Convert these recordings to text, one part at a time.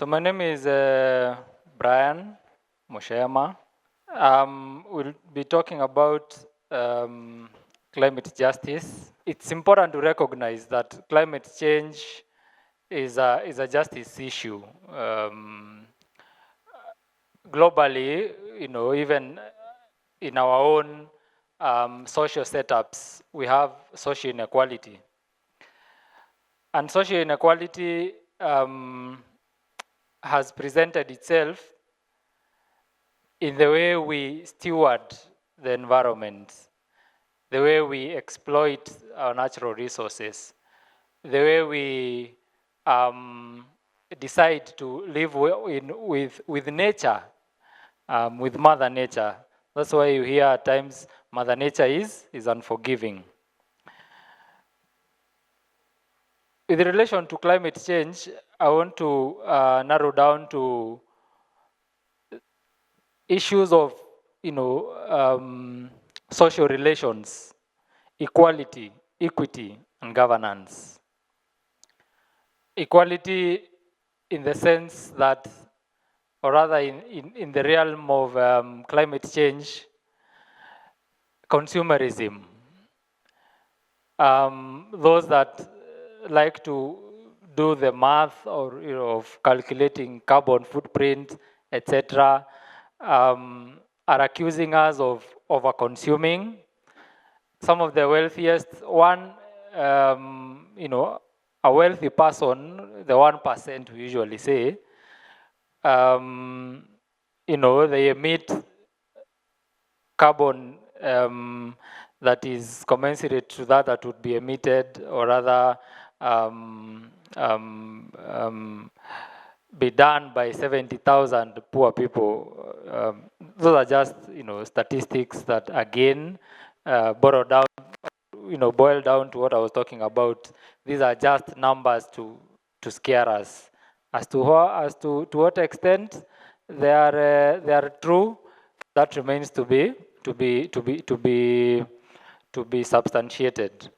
So my name is Brian Muchema. We'll be talking about climate justice. It's important to recognize that climate change is a justice issue. Globally, even in our own social setups, we have social inequality. And social inequality has presented itself in the way we steward the environment, the way we exploit our natural resources, the way we decide to live with nature, with Mother Nature. That's why you hear at times Mother Nature is unforgiving. With relation to climate change, I want to narrow down to issues of social relations, equality, equity, and governance. Equality in the sense that, or rather in the realm of climate change, consumerism. Those that like to do the math or of calculating carbon footprint, etc., are accusing us of over-consuming. Some of the wealthiest, a wealthy person, the 1% we usually say, they emit carbon that is commensurate to that would be emitted, or rather be done by 70,000 poor people. Those are just statistics that again boil down to what I was talking about. These are just numbers to scare us. As to what extent they are true, that remains to be substantiated.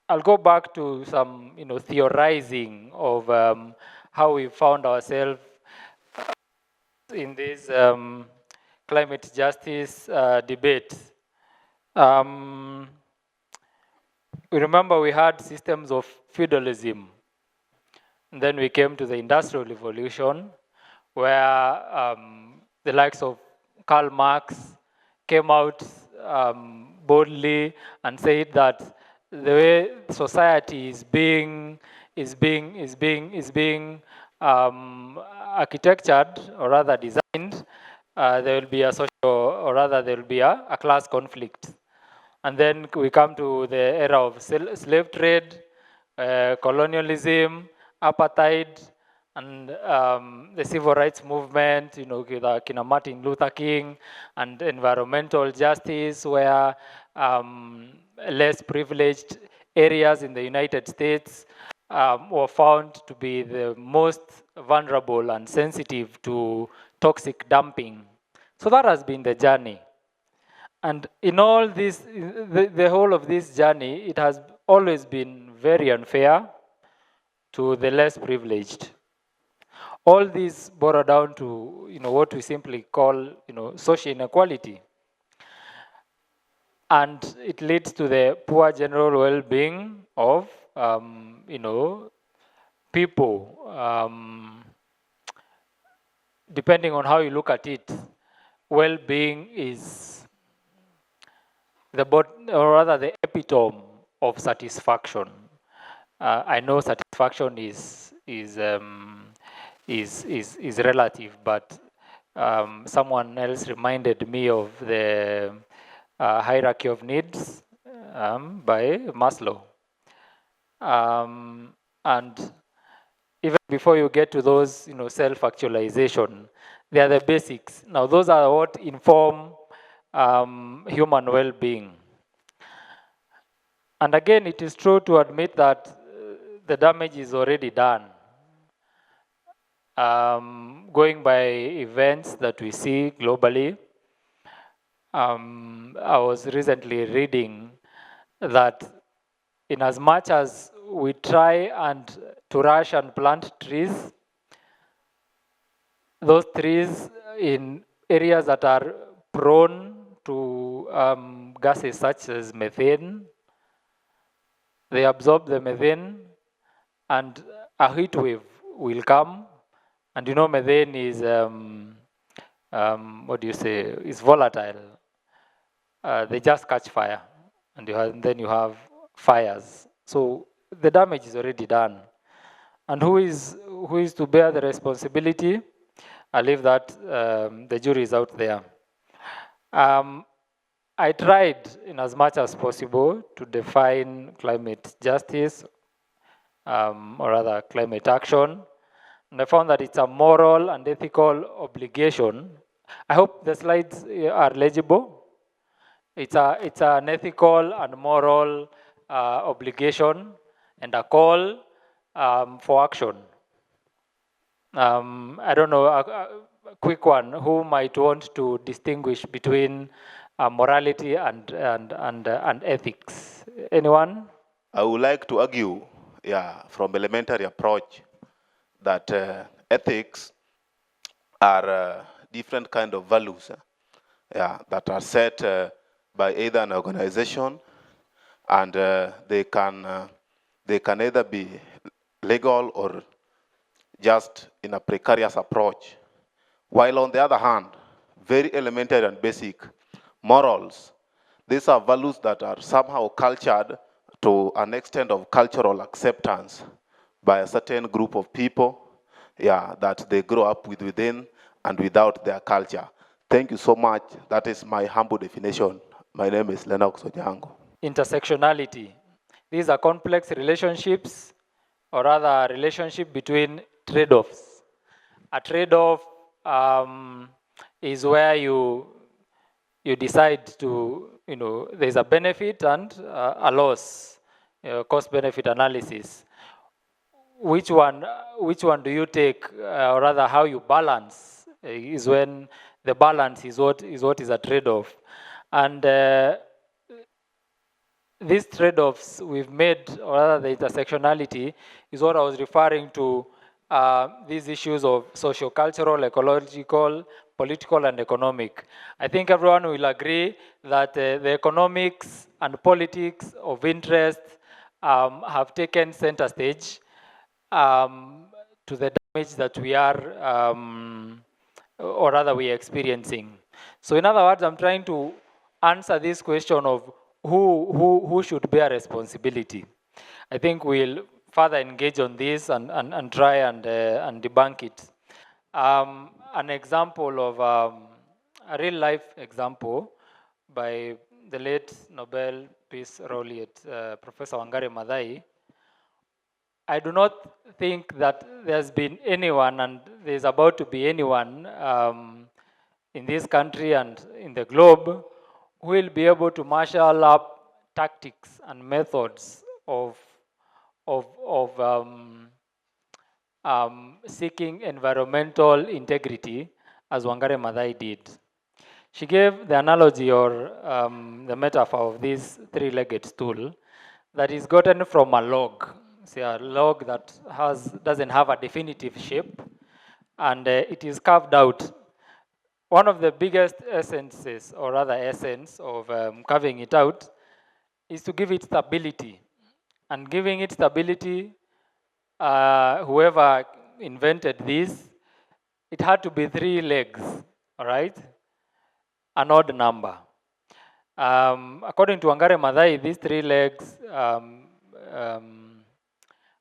I'll go back to some theorizing of how we found ourselves in this climate justice debate. We remember we had systems of feudalism. And then we came to the Industrial Revolution, where the likes of Karl Marx came out boldly and said that the way society is being architectured, or rather designed, there will be a social, or rather there will be a class conflict. And then we come to the era of slave trade, colonialism, apartheid, and the civil rights movement, Kina Martin Luther King, and environmental justice, where less privileged areas in the United States were found to be the most vulnerable and sensitive to toxic dumping. So that has been the journey. And in all this, the whole of this journey, it has always been very unfair to the less privileged. All these boil down to what we simply call social inequality, and it leads to the poor general well-being of people. Depending on how you look at it, well-being is or rather the epitome of satisfaction. I know satisfaction is relative, but someone else reminded me of the hierarchy of needs by Maslow. And even before you get to those, self-actualization, they are the basics. Now, those are what inform human well-being. And again, it is true to admit that the damage is already done. Going by events that we see globally, I was recently reading that in as much as we try and to rush and plant trees. Those trees in areas that are prone to gases such as methane, they absorb the methane and a heat wave will come. And you know, methane is, what do you say, is volatile. They just catch fire, and then you have fires. So the damage is already done. And who is to bear the responsibility? I leave that, the jury is out there. I tried in as much as possible to define climate justice, or rather climate action. And I found that it's a moral and ethical obligation. I hope the slides are legible. It's an ethical and moral obligation and a call for action. I don't know, a quick one. Who might want to distinguish between morality and ethics? Anyone? I would like to argue, from elementary approach, that ethics are different kind of values, that are set by either an organization, and they can either be legal or just in a precarious approach. While on the other hand, very elementary and basic morals, these are values that are somehow cultured to an extent of cultural acceptance by a certain group of people, that they grow up with within and without their culture. Thank you so much. That is my humble definition. My name is Lennox Onyango. Intersectionality. These are complex relationships, or rather a relationship between trade-offs. A trade-off is where you decide to, there's a benefit and a loss, cost-benefit analysis. Which one do you take, or rather how you balance, is when the balance is what is a trade-off. And these trade-offs we've made, or rather the intersectionality, is what I was referring to, these issues of socio-cultural, ecological, political, and economic. I think everyone will agree that the economics and politics of interest have taken center stage to the damage that we are, or rather we are experiencing. So in other words, I'm trying to answer this question of who should bear responsibility. I think we'll further engage on this and try and debunk it. An example of a real life example by the late Nobel Peace Laureate, Professor Wangari Maathai. I do not think that there's been anyone, and there's about to be anyone in this country and in the globe who will be able to marshal up tactics and methods of seeking environmental integrity as Wangari Maathai did. She gave the analogy or the metaphor of this three-legged stool that is gotten from a log. See, a log that doesn't have a definitive shape, and it is carved out. One of the biggest essences, or rather essence, of carving it out is to give it stability. And giving it stability, whoever invented this, it had to be 3 legs, all right? An odd number. According to Wangari Maathai, these 3 legs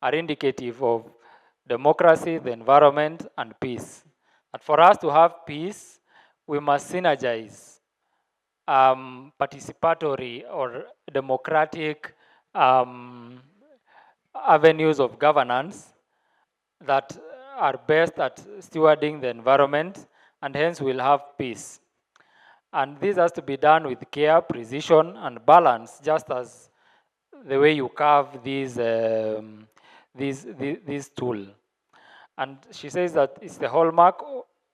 are indicative of democracy, the environment, and peace. But for us to have peace, we must synergize participatory or democratic avenues of governance that are best at stewarding the environment, and hence we'll have peace. And this has to be done with care, precision, and balance, just as the way you carve this tool. And she says that it's the hallmark,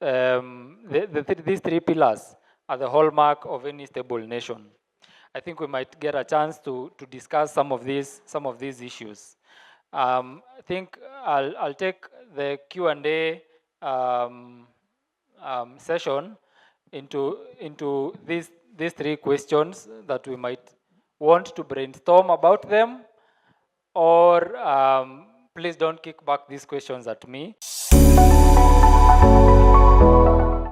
these 3 pillars are the hallmark of any stable nation. I think we might get a chance to discuss some of these issues. I think I'll take the Q&A session into these three questions that we might want to brainstorm about them, or please don't kick back these questions at me.